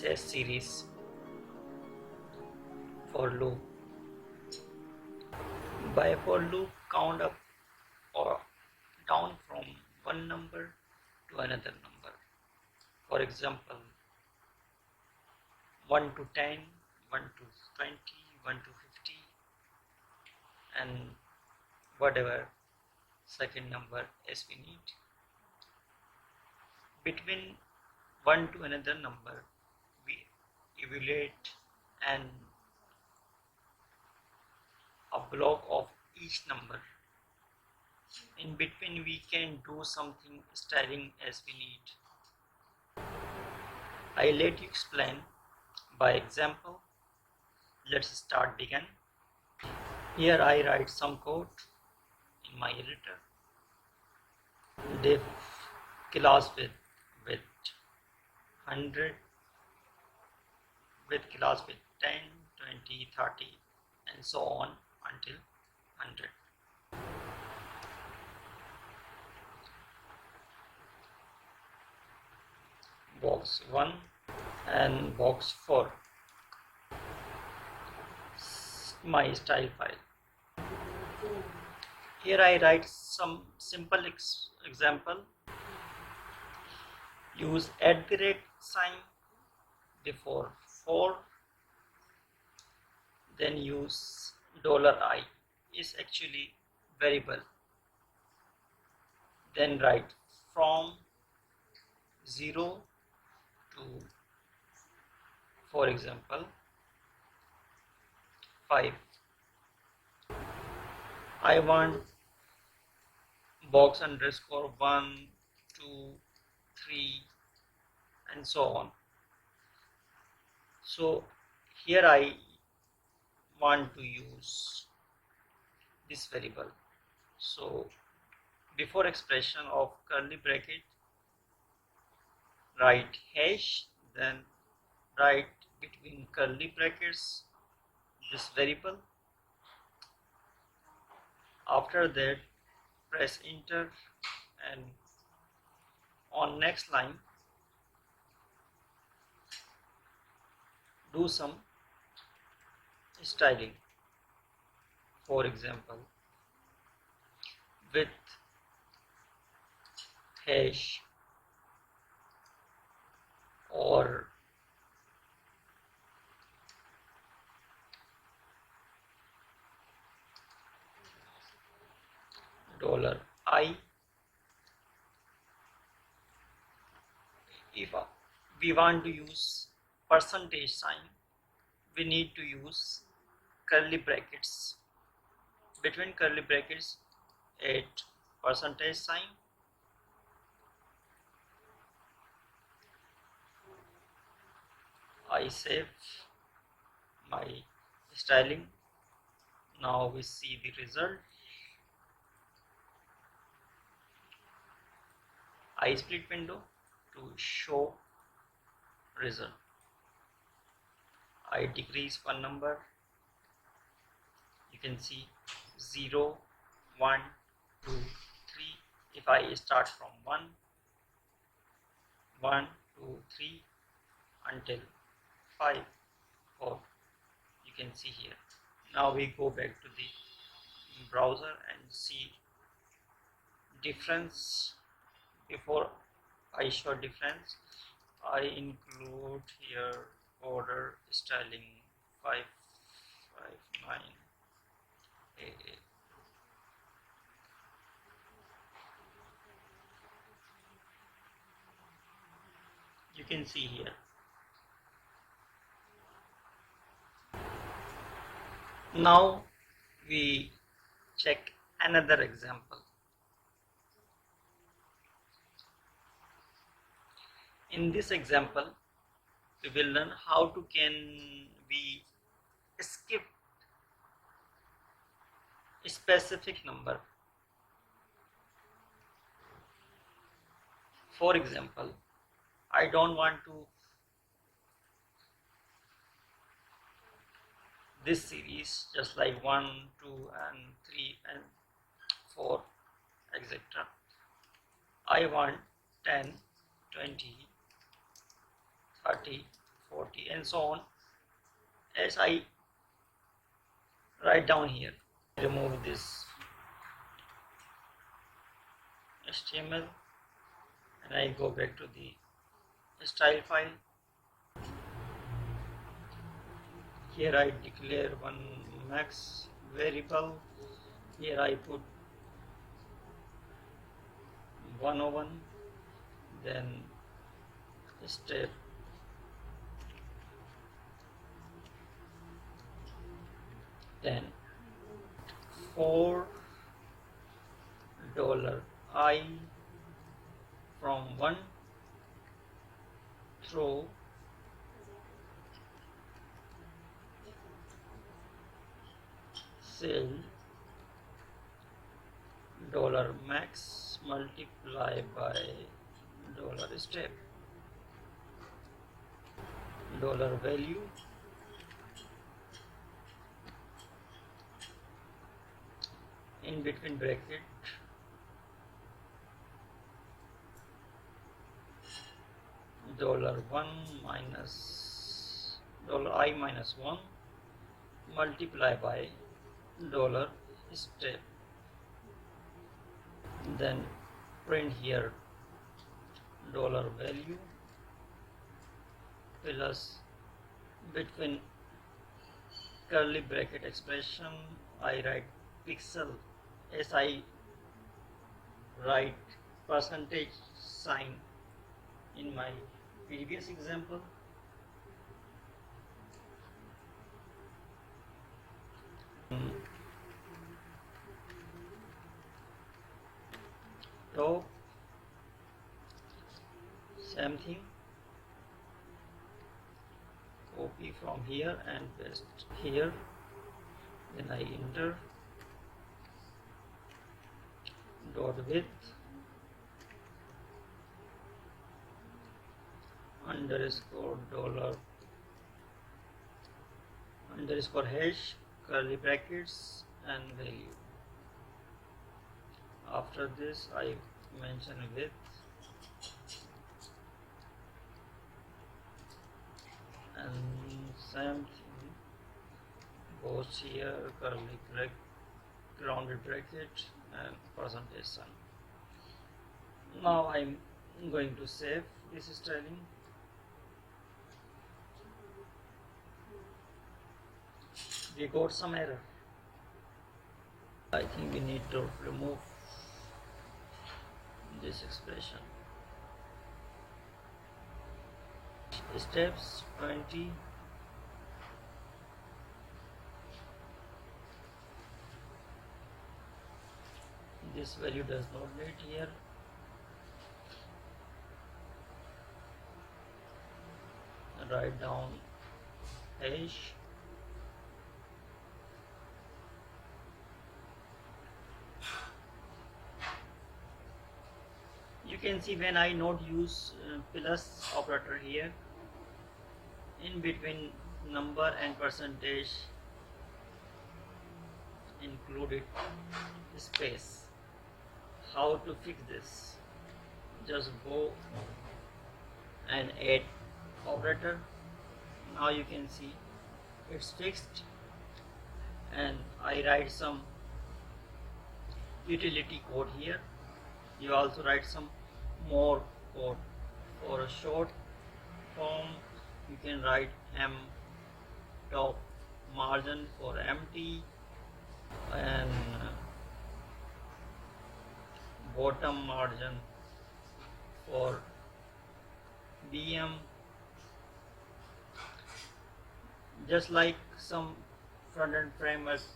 SASS series for loop. By for loop, count up or down from one number to another number. For example, 1 to 10, 1 to 20, 1 to 50, and whatever second number as we need. Between one to another number, we evaluate a block of each number. In between, we can do something styling as we need. I let you explain by example. Let's start begin. Here I write some code in my editor. Div class with 100, with class with 10, 20, 30, and so on until 100. Box 1 and box 4. My style file. Here I write some simple example. Use @ before 4, then use $I is actually variable, then write from 0 to, for example, 5. I want box underscore 1, 2, 3, and so on. So here I want to use this variable. So before expression of curly bracket, write hash, then write between curly brackets this variable. After that, press enter, and on next line do some styling. For example, with hash or $I. If we want to use percentage sign, we need to use curly brackets. Between curly brackets, add percentage sign. I save my styling. Now we see the result. I split window to show result. I decrease one number. You can see 0, 1, 2, 3. If I start from 1, 1, 2, 3 until 5, 4, you can see here. Now we go back to the browser and see difference. Before I show difference, I include here border styling 559 AA. You can see here. Now we check another example. In this example, we will learn how to can we skip a specific number. For example, I don't want to this series just like 1, 2, and 3 and 4, etc. I want 10, 20, 30, 40 and so on. As I write down here, remove this HTML and I go back to the style file. Here I declare one max variable. Here I put 101, then step then $4 I from 1 through cell $max multiply by $step $value in between bracket $1 minus $I minus 1 multiply by $step, then print here $value plus between curly bracket expression I write pixel as I write percentage sign in my previous example. Top, same thing, copy from here and paste here, then I enter dot width underscore dollar underscore hash curly brackets and value. After this I mention width and same thing goes here, curly bracket, rounded bracket and percentage sign. Now I'm going to save this styling. We got some error. I think we need to remove this expression. Steps 20. This value does not need here. Write down hash. You can see when I not use plus operator here, in between number and percentage included space. How to fix this? Just go and add operator. Now you can see it's fixed, and I write some utility code here. You also write some more code. For a short form you can write m top margin for empty and bottom margin for BM, just like some front-end frameworks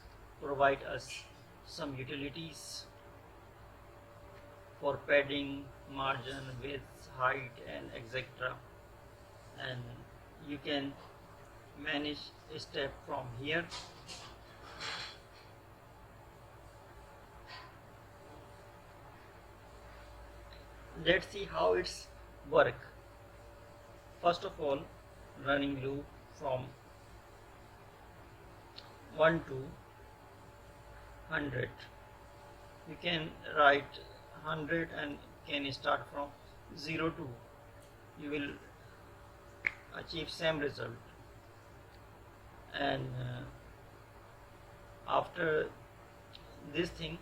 provide us some utilities for padding, margin, width, height and etc. And you can manage a step from here. Let's see how it's work. First of all, running loop from 1 to 100. You can write 100 and can start from 0 to, you will achieve same result. And after this thing,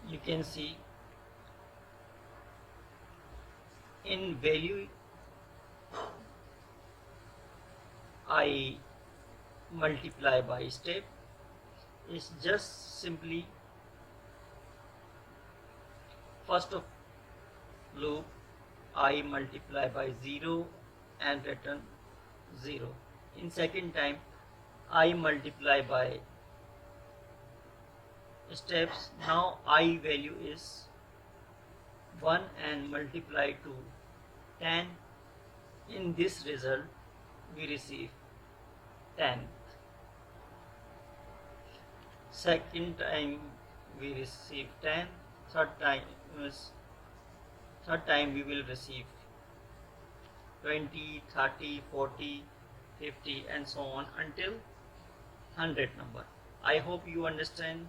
you can see in value I multiply by step is just simply first of loop I multiply by 0 and return 0. In second time I multiply by steps. Now I value is 1 and multiply to 10. In this result we receive 10. Second time we receive 10. Third time we will receive 20, 30, 40, 50 and so on until 100 number. I hope you understand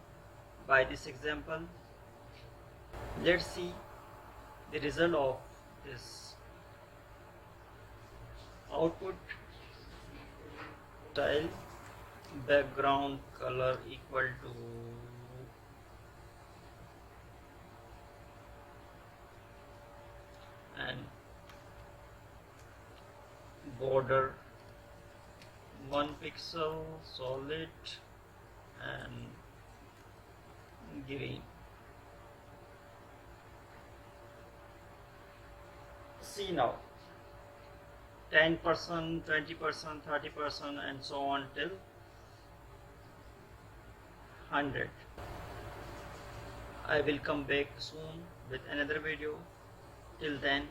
by this example. Let's see the result of this output. Style background color equal to and border 1 pixel solid and green. See now 10%, 20%, 30% and so on till 100. I will come back soon with another video. Till then,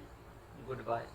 goodbye.